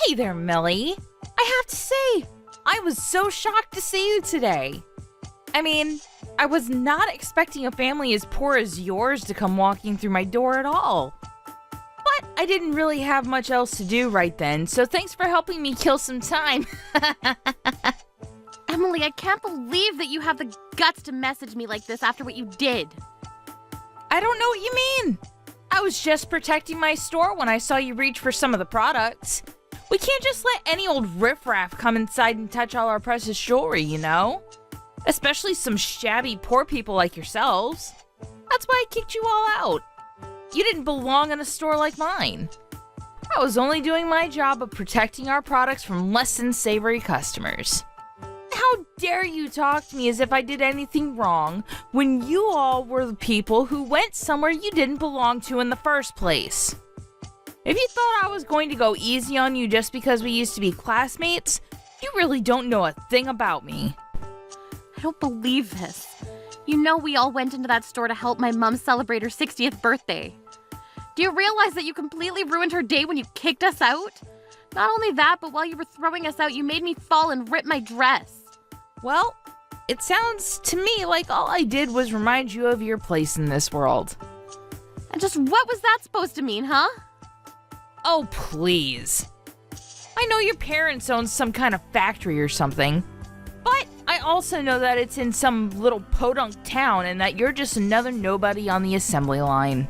Hey there, Millie. I have to say, I was so shocked to see you today. I mean, I was not expecting a family as poor as yours to come walking through my door at all. But I didn't really have much else to do right then, so thanks for helping me kill some time. Emily, I can't believe that you have the guts to message me like this after what you did. I don't know what you mean. I was just protecting my store when I saw you reach for some of the products. We can't just let any old riffraff come inside and touch all our precious jewelry, you know? Especially some shabby poor people like yourselves. That's why I kicked you all out. You didn't belong in a store like mine. I was only doing my job of protecting our products from less than savory customers. How dare you talk to me as if I did anything wrong when you all were the people who went somewhere you didn't belong to in the first place? If you thought I was going to go easy on you just because we used to be classmates, you really don't know a thing about me. I don't believe this. You know we all went into that store to help my mom celebrate her 60th birthday. Do you realize that you completely ruined her day when you kicked us out? Not only that, but while you were throwing us out, you made me fall and rip my dress. Well, it sounds to me like all I did was remind you of your place in this world. And just what was that supposed to mean, huh? Oh, please. I know your parents own some kind of factory or something, but I also know that it's in some little podunk town and that you're just another nobody on the assembly line.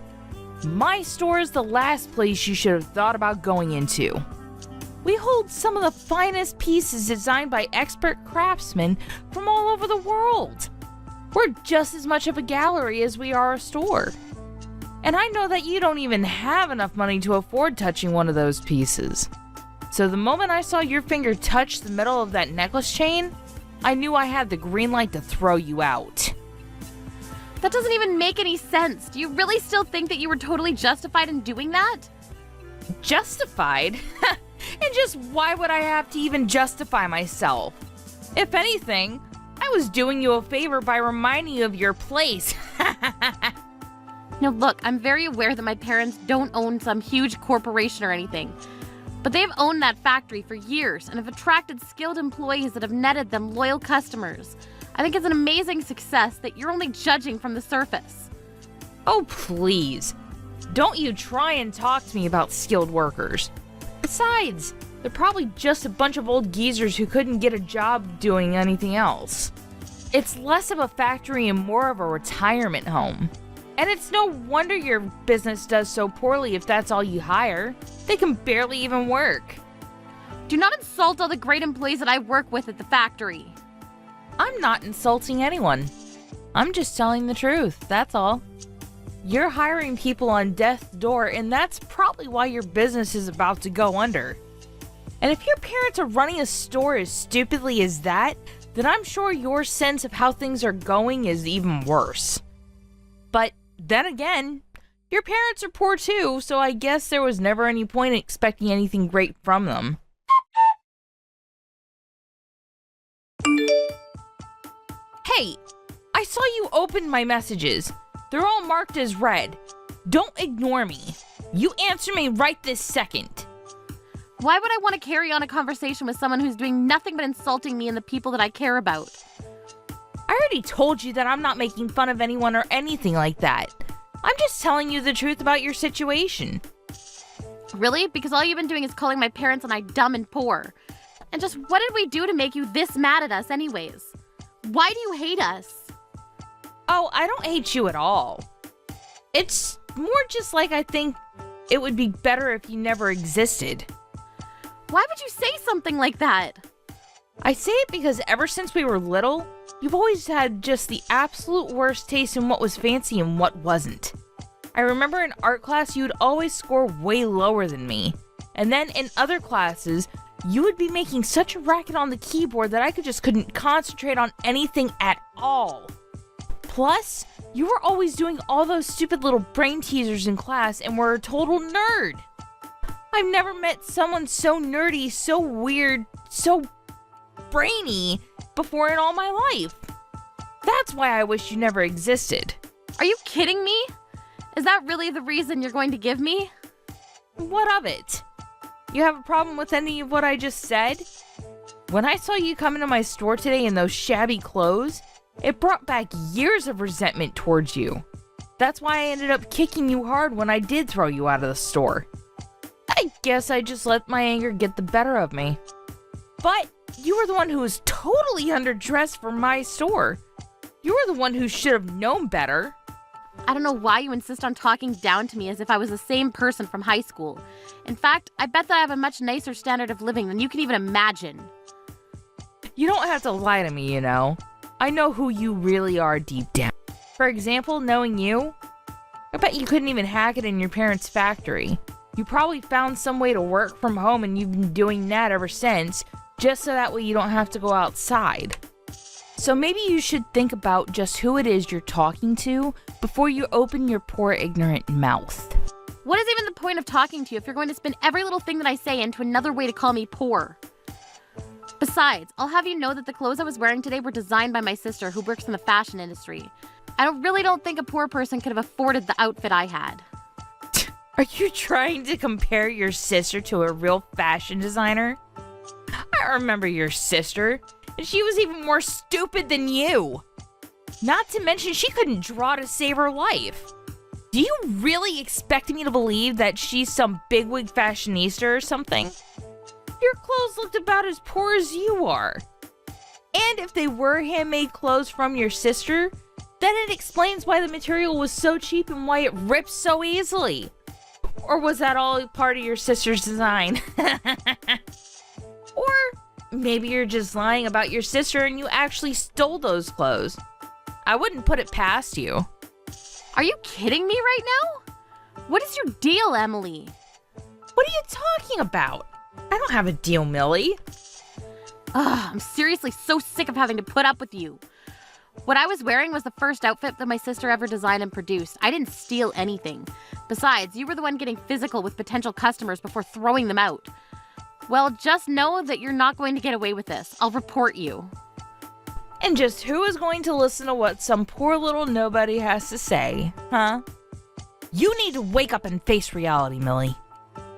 My store is the last place you should have thought about going into. We hold some of the finest pieces designed by expert craftsmen from all over the world. We're just as much of a gallery as we are a store. And I know that you don't even have enough money to afford touching one of those pieces. So the moment I saw your finger touch the metal of that necklace chain, I knew I had the green light to throw you out. That doesn't even make any sense. Do you really still think that you were totally justified in doing that? Justified? And just why would I have to even justify myself? If anything, I was doing you a favor by reminding you of your place. Now look, I'm very aware that my parents don't own some huge corporation or anything. But they've owned that factory for years and have attracted skilled employees that have netted them loyal customers. I think it's an amazing success that you're only judging from the surface. Oh, please. Don't you try and talk to me about skilled workers. Besides, they're probably just a bunch of old geezers who couldn't get a job doing anything else. It's less of a factory and more of a retirement home. And it's no wonder your business does so poorly if that's all you hire. They can barely even work. Do not insult all the great employees that I work with at the factory. I'm not insulting anyone. I'm just telling the truth, that's all. You're hiring people on death's door, and that's probably why your business is about to go under. And if your parents are running a store as stupidly as that, then I'm sure your sense of how things are going is even worse. But then again, your parents are poor too, so I guess there was never any point in expecting anything great from them. Hey, I saw you open my messages. They're all marked as read. Don't ignore me. You answer me right this second. Why would I want to carry on a conversation with someone who's doing nothing but insulting me and the people that I care about? I already told you that I'm not making fun of anyone or anything like that. I'm just telling you the truth about your situation. Really? Because all you've been doing is calling my parents and I dumb and poor. And just what did we do to make you this mad at us anyways? Why do you hate us? Oh, I don't hate you at all. It's more just like I think it would be better if you never existed. Why would you say something like that? I say it because ever since we were little, you've always had just the absolute worst taste in what was fancy and what wasn't. I remember in art class you'd always score way lower than me. And then in other classes, you would be making such a racket on the keyboard that I couldn't concentrate on anything at all. Plus, you were always doing all those stupid little brain teasers in class and were a total nerd. I've never met someone so nerdy, so weird, so brainy before in all my life. That's why I wish you never existed. Are you kidding me? Is that really the reason you're going to give me? What of it? You have a problem with any of what I just said? When I saw you come into my store today in those shabby clothes, it brought back years of resentment towards you. That's why I ended up kicking you hard when I did throw you out of the store. I guess I just let my anger get the better of me. But you were the one who was totally underdressed for my store. You were the one who should have known better. I don't know why you insist on talking down to me as if I was the same person from high school. In fact, I bet that I have a much nicer standard of living than you can even imagine. You don't have to lie to me, you know. I know who you really are deep down. For example, knowing you, I bet you couldn't even hack it in your parents' factory. You probably found some way to work from home and you've been doing that ever since, just so that way you don't have to go outside. So maybe you should think about just who it is you're talking to before you open your poor ignorant mouth. What is even the point of talking to you if you're going to spin every little thing that I say into another way to call me poor? Besides, I'll have you know that the clothes I was wearing today were designed by my sister who works in the fashion industry. I really don't think a poor person could have afforded the outfit I had. Are you trying to compare your sister to a real fashion designer? I remember your sister, and she was even more stupid than you. Not to mention she couldn't draw to save her life. Do you really expect me to believe that she's some bigwig fashionista or something? Your clothes looked about as poor as you are. And if they were handmade clothes from your sister, then it explains why the material was so cheap and why it rips so easily. Or was that all part of your sister's design? Or maybe you're just lying about your sister and you actually stole those clothes. I wouldn't put it past you. Are you kidding me right now? What is your deal, Emily? What are you talking about? I don't have a deal, Millie. Ugh, I'm seriously so sick of having to put up with you. What I was wearing was the first outfit that my sister ever designed and produced. I didn't steal anything. Besides, you were the one getting physical with potential customers before throwing them out. Well, just know that you're not going to get away with this. I'll report you. And just who is going to listen to what some poor little nobody has to say, huh? You need to wake up and face reality, Millie.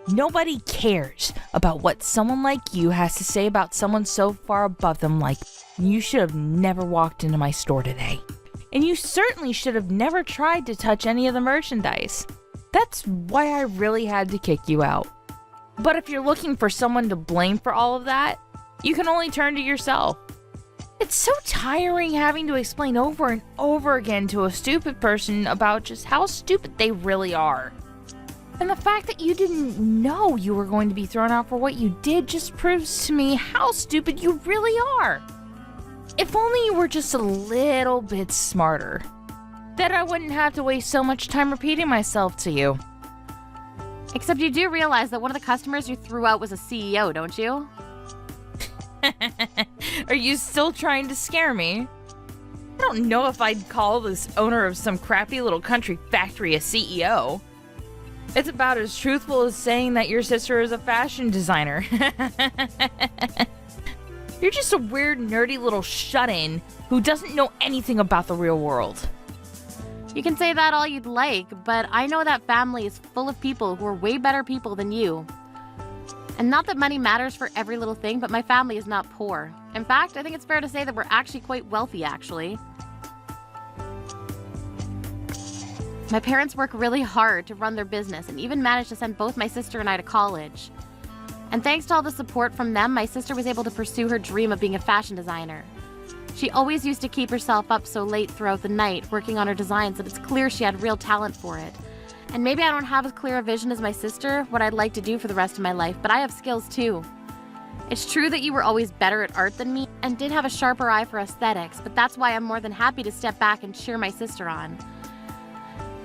Nobody cares about what someone like you has to say about someone so far above them like you should have never walked into my store today. And you certainly should have never tried to touch any of the merchandise. That's why I really had to kick you out. But if you're looking for someone to blame for all of that, you can only turn to yourself. It's so tiring having to explain over and over again to a stupid person about just how stupid they really are. And the fact that you didn't know you were going to be thrown out for what you did just proves to me how stupid you really are. If only you were just a little bit smarter, then I wouldn't have to waste so much time repeating myself to you. Except you do realize that one of the customers you threw out was a CEO, don't you? Are you still trying to scare me? I don't know if I'd call this owner of some crappy little country factory a CEO. It's about as truthful as saying that your sister is a fashion designer. You're just a weird, nerdy little shut-in who doesn't know anything about the real world. You can say that all you'd like, but I know that family is full of people who are way better people than you. And not that money matters for every little thing, but my family is not poor. In fact, I think it's fair to say that we're actually quite wealthy, actually. My parents work really hard to run their business and even managed to send both my sister and I to college. And thanks to all the support from them, my sister was able to pursue her dream of being a fashion designer. She always used to keep herself up so late throughout the night working on her designs that it's clear she had real talent for it. And maybe I don't have as clear a vision as my sister, what I'd like to do for the rest of my life, but I have skills too. It's true that you were always better at art than me and did have a sharper eye for aesthetics, but that's why I'm more than happy to step back and cheer my sister on.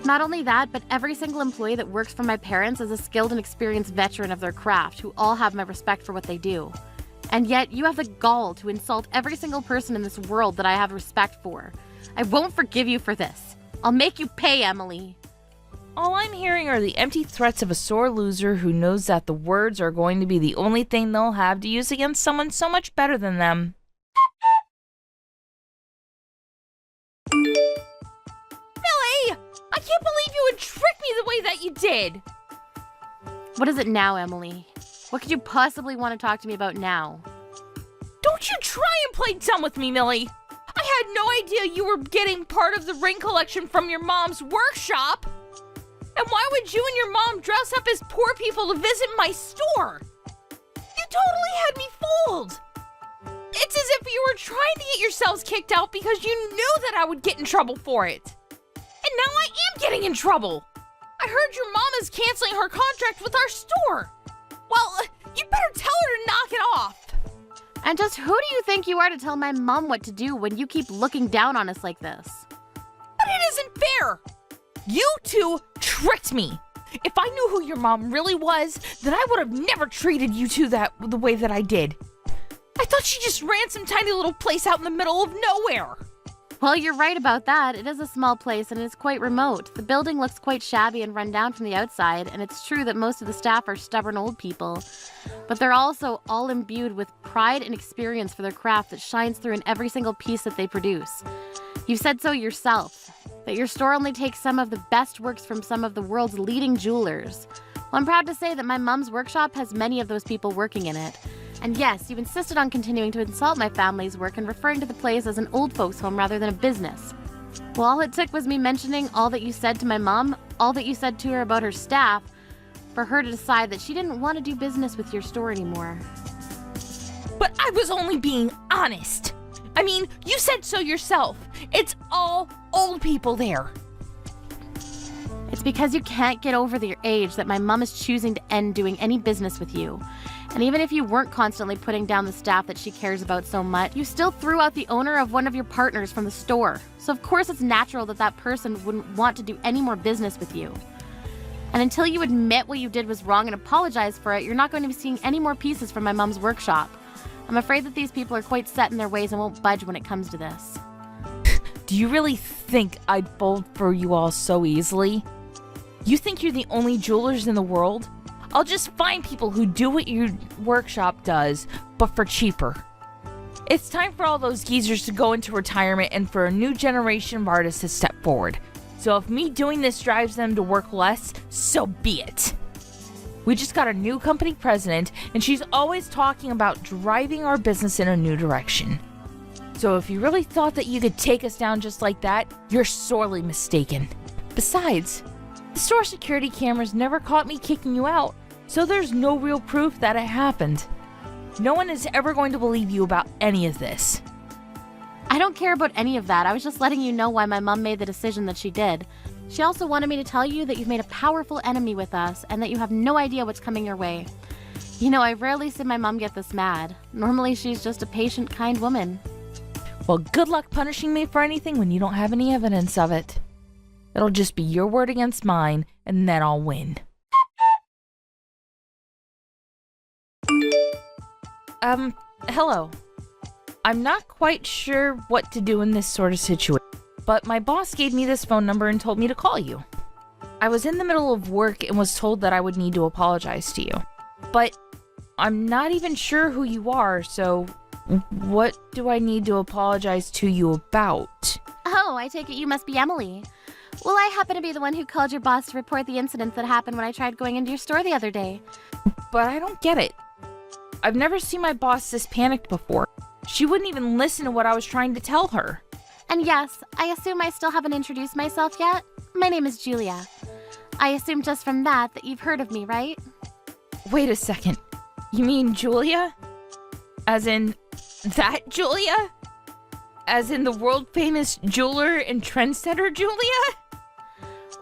Not only that, but every single employee that works for my parents is a skilled and experienced veteran of their craft who all have my respect for what they do. And yet, you have the gall to insult every single person in this world that I have respect for. I won't forgive you for this. I'll make you pay, Emily. All I'm hearing are the empty threats of a sore loser who knows that the words are going to be the only thing they'll have to use against someone so much better than them. Millie! I can't believe you would trick me the way that you did! What is it now, Emily? What could you possibly want to talk to me about now? Don't you try and play dumb with me, Millie! I had no idea you were getting part of the ring collection from your mom's workshop! And why would you and your mom dress up as poor people to visit my store? You totally had me fooled! It's as if you were trying to get yourselves kicked out because you knew that I would get in trouble for it. And now I am getting in trouble! I heard your mom is canceling her contract with our store! Well, you better tell her to knock it off! And just who do you think you are to tell my mom what to do when you keep looking down on us like this? But it isn't fair! You two tricked me! If I knew who your mom really was, then I would have never treated you two the way that I did. I thought she just ran some tiny little place out in the middle of nowhere. Well, you're right about that. It is a small place and it's quite remote. The building looks quite shabby and run down from the outside, and it's true that most of the staff are stubborn old people. But they're also all imbued with pride and experience for their craft that shines through in every single piece that they produce. You've said so yourself, that your store only takes some of the best works from some of the world's leading jewelers. Well, I'm proud to say that my mom's workshop has many of those people working in it. And yes, you insisted on continuing to insult my family's work and referring to the place as an old folks' home rather than a business. Well, all it took was me mentioning all that you said to my mom, all that you said to her about her staff, for her to decide that she didn't want to do business with your store anymore. But I was only being honest. I mean, you said so yourself. It's all old people there. It's because you can't get over your age that my mom is choosing to end doing any business with you. And even if you weren't constantly putting down the staff that she cares about so much, you still threw out the owner of one of your partners from the store. So of course it's natural that that person wouldn't want to do any more business with you. And until you admit what you did was wrong and apologize for it, you're not going to be seeing any more pieces from my mom's workshop. I'm afraid that these people are quite set in their ways and won't budge when it comes to this. Do you really think I'd fold for you all so easily? You think you're the only jewelers in the world? I'll just find people who do what your workshop does, but for cheaper. It's time for all those geezers to go into retirement and for a new generation of artists to step forward. So if me doing this drives them to work less, so be it. We just got a new company president, and she's always talking about driving our business in a new direction. So if you really thought that you could take us down just like that, you're sorely mistaken. Besides, the store security cameras never caught me kicking you out, so there's no real proof that it happened. No one is ever going to believe you about any of this. I don't care about any of that. I was just letting you know why my mom made the decision that she did. She also wanted me to tell you that you've made a powerful enemy with us and that you have no idea what's coming your way. You know, I rarely see my mom get this mad. Normally, she's just a patient, kind woman. Well, good luck punishing me for anything when you don't have any evidence of it. It'll just be your word against mine, and then I'll win. Hello. I'm not quite sure what to do in this sort of situation, but my boss gave me this phone number and told me to call you. I was in the middle of work and was told that I would need to apologize to you. But I'm not even sure who you are, so what do I need to apologize to you about? Oh, I take it you must be Emily. Well, I happen to be the one who called your boss to report the incident that happened when I tried going into your store the other day. But I don't get it. I've never seen my boss this panicked before. She wouldn't even listen to what I was trying to tell her. And yes, I assume I still haven't introduced myself yet. My name is Julia. I assume just from that you've heard of me, right? Wait a second. You mean Julia? As in that Julia? As in the world-famous jeweler and trendsetter Julia?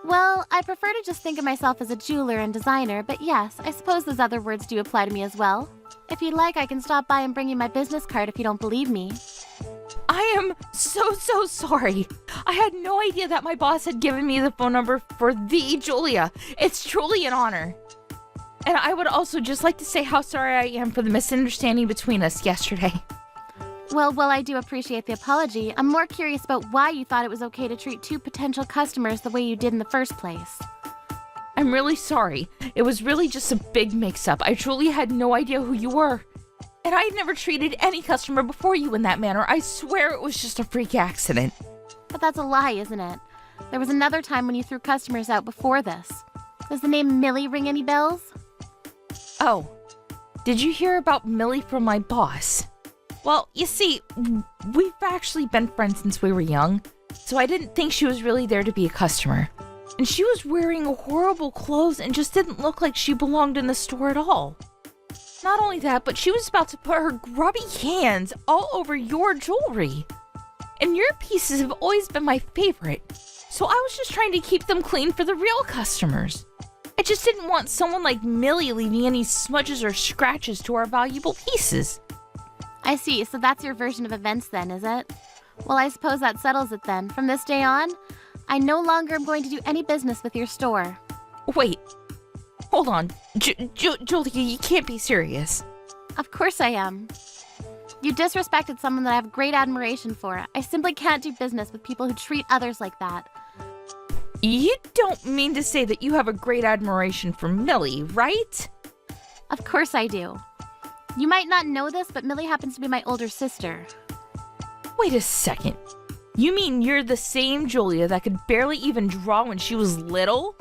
Well, I prefer to just think of myself as a jeweler and designer, but yes, I suppose those other words do apply to me as well. If you'd like, I can stop by and bring you my business card if you don't believe me. I am so sorry. I had no idea that my boss had given me the phone number for the Julia. It's truly an honor. And I would also just like to say how sorry I am for the misunderstanding between us yesterday. Well, while I do appreciate the apology, I'm more curious about why you thought it was okay to treat two potential customers the way you did in the first place. I'm really sorry. It was really just a big mix-up. I truly had no idea who you were. And I had never treated any customer before you in that manner. I swear it was just a freak accident. But that's a lie, isn't it? There was another time when you threw customers out before this. Does the name Millie ring any bells? Oh, Did you hear about Millie from my boss? Well, you see, we've actually been friends since we were young, so I didn't think she was really there to be a customer. And she was wearing horrible clothes and just didn't look like she belonged in the store at all. Not only that, but she was about to put her grubby hands all over your jewelry. And your pieces have always been my favorite, so I was just trying to keep them clean for the real customers. I just didn't want someone like Millie leaving any smudges or scratches to our valuable pieces. I see, so that's your version of events then, is it? Well, I suppose that settles it then. From this day on, I no longer am going to do any business with your store. Wait, hold on. Julia, you can't be serious. Of course I am. You disrespected someone that I have great admiration for. I simply can't do business with people who treat others like that. You don't mean to say that you have a great admiration for Millie, right? Of course I do. You might not know this, but Millie happens to be my older sister. Wait a second. You mean you're the same Julia that could barely even draw when she was little?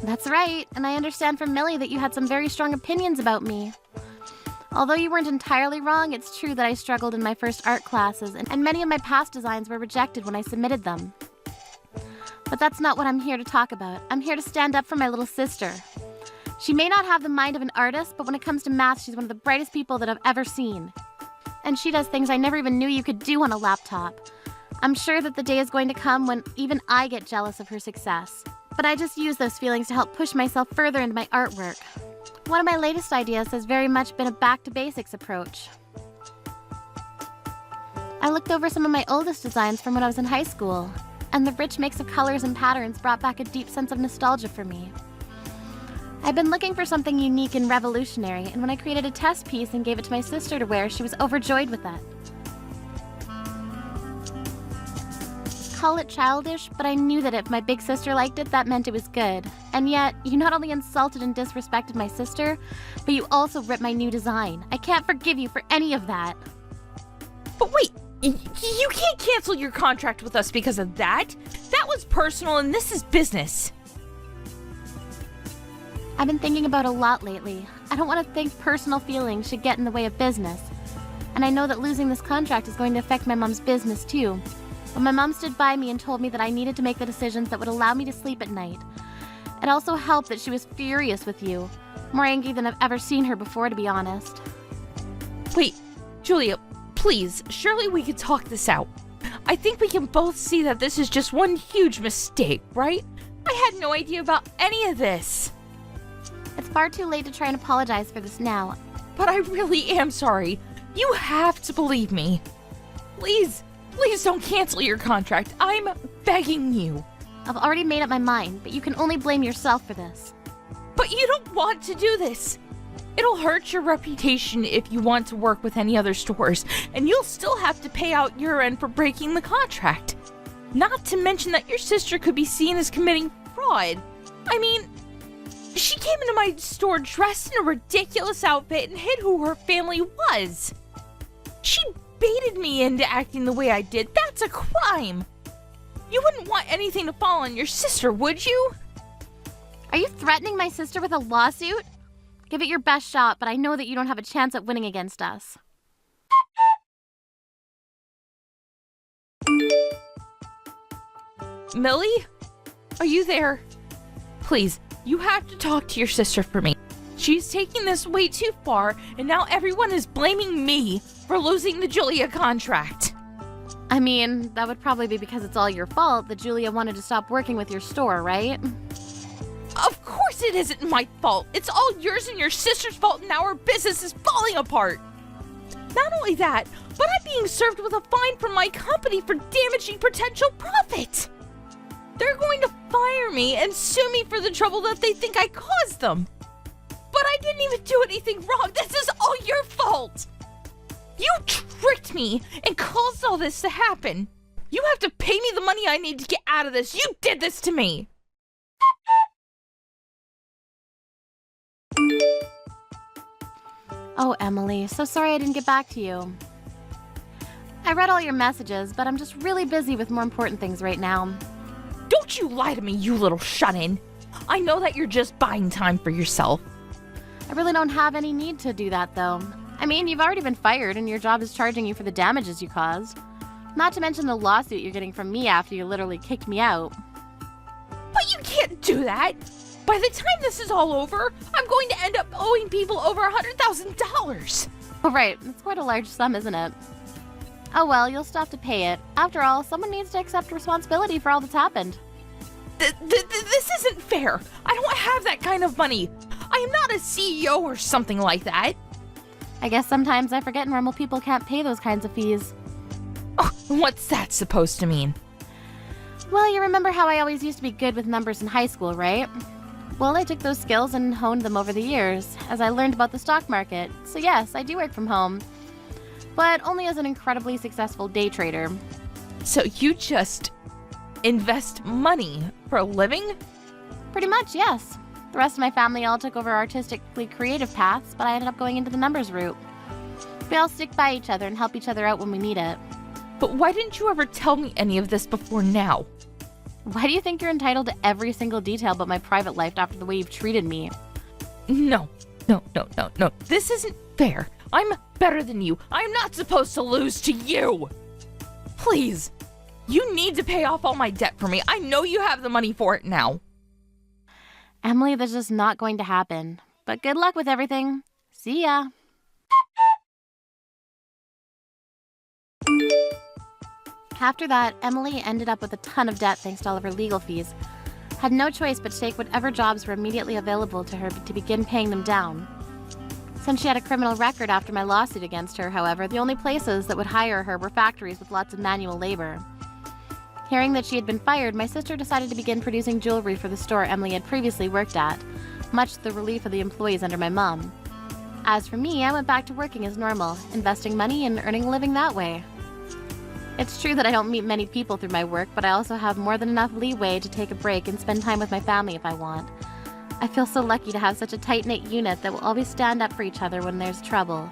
That's right, and I understand from Millie that you had some very strong opinions about me. Although you weren't entirely wrong, it's true that I struggled in my first art classes, and many of my past designs were rejected when I submitted them. But that's not what I'm here to talk about. I'm here to stand up for my little sister. She may not have the mind of an artist, but when it comes to math, she's one of the brightest people that I've ever seen. And she does things I never even knew you could do on a laptop. I'm sure that the day is going to come when even I get jealous of her success. But I just use those feelings to help push myself further into my artwork. One of my latest ideas has very much been a back-to-basics approach. I looked over some of my oldest designs from when I was in high school, and the rich mix of colors and patterns brought back a deep sense of nostalgia for me. I've been looking for something unique and revolutionary, and when I created a test piece and gave it to my sister to wear, she was overjoyed with it. Call it childish, but I knew that if my big sister liked it, that meant it was good. And yet, you not only insulted and disrespected my sister, but you also ripped my new design. I can't forgive you for any of that. But wait, you can't cancel your contract with us because of that. That was personal and this is business. I've been thinking about a lot lately. I don't want to think personal feelings should get in the way of business. And I know that losing this contract is going to affect my mom's business too. But my mom stood by me and told me that I needed to make the decisions that would allow me to sleep at night. It also helped that she was furious with you. More angry than I've ever seen her before, to be honest. Wait, Julia, please, surely we could talk this out. I think we can both see that this is just one huge mistake, right? I had no idea about any of this. It's far too late to try and apologize for this now. But I really am sorry. You have to believe me. Please don't cancel your contract. I'm begging you. I've already made up my mind, but you can only blame yourself for this. But you don't want to do this. It'll hurt your reputation if you want to work with any other stores, and you'll still have to pay out your end for breaking the contract. Not to mention that your sister could be seen as committing fraud. I mean, she came into my store dressed in a ridiculous outfit and hid who her family was. She baited me into acting the way I did. That's a crime. You wouldn't want anything to fall on your sister, would you? Are you threatening my sister with a lawsuit? Give it your best shot, but I know that you don't have a chance at winning against us. Millie? Are you there? Please, you have to talk to your sister for me. She's taking this way too far, and now everyone is blaming me for losing the Julia contract. I mean, that would probably be because it's all your fault that Julia wanted to stop working with your store, right? Of course it isn't my fault. It's all yours and your sister's fault, and now our business is falling apart. Not only that, but I'm being served with a fine from my company for damaging potential profit. They're going to fire me and sue me for the trouble that they think I caused them. But I didn't even do anything wrong. This is all your fault. You tricked me and caused all this to happen. You have to pay me the money I need to get out of this. You did this to me. Oh, Emily, so sorry I didn't get back to you. I read all your messages, but I'm just really busy with more important things right now. Don't you lie to me, you little shut-in. I know that you're just buying time for yourself. I really don't have any need to do that, though. I mean, you've already been fired and your job is charging you for the damages you caused. Not to mention the lawsuit you're getting from me after you literally kicked me out. But you can't do that! By the time this is all over, I'm going to end up owing people over $100,000! Oh, right. It's quite a large sum, isn't it? Oh well, you'll still have to pay it. After all, someone needs to accept responsibility for all that's happened. This isn't fair! I don't have that kind of money! I am not a CEO or something like that! I guess sometimes I forget normal people can't pay those kinds of fees. Oh, what's that supposed to mean? Well, you remember how I always used to be good with numbers in high school, right? Well, I took those skills and honed them over the years, as I learned about the stock market. So yes, I do work from home. But only as an incredibly successful day trader. So you just invest money for a living? Pretty much, yes. The rest of my family all took over artistically creative paths, but I ended up going into the numbers route. We all stick by each other and help each other out when we need it. But why didn't you ever tell me any of this before now? Why do you think you're entitled to every single detail about my private life after the way you've treated me? No. This isn't fair. I'm better than you. I'm not supposed to lose to you. Please. You need to pay off all my debt for me. I know you have the money for it now. Emily, that's just not going to happen. But good luck with everything. See ya. After that, Emily ended up with a ton of debt thanks to all of her legal fees. Had no choice but to take whatever jobs were immediately available to her to begin paying them down. Since she had a criminal record after my lawsuit against her, however, the only places that would hire her were factories with lots of manual labor. Hearing that she had been fired, my sister decided to begin producing jewelry for the store Emily had previously worked at, much to the relief of the employees under my mom. As for me, I went back to working as normal, investing money and earning a living that way. It's true that I don't meet many people through my work, but I also have more than enough leeway to take a break and spend time with my family if I want. I feel so lucky to have such a tight-knit unit that will always stand up for each other when there's trouble.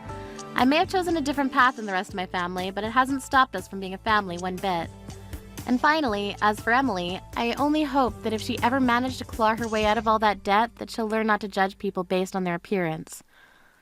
I may have chosen a different path than the rest of my family, but it hasn't stopped us from being a family one bit. And finally, as for Emily, I only hope that if she ever managed to claw her way out of all that debt, that she'll learn not to judge people based on their appearance.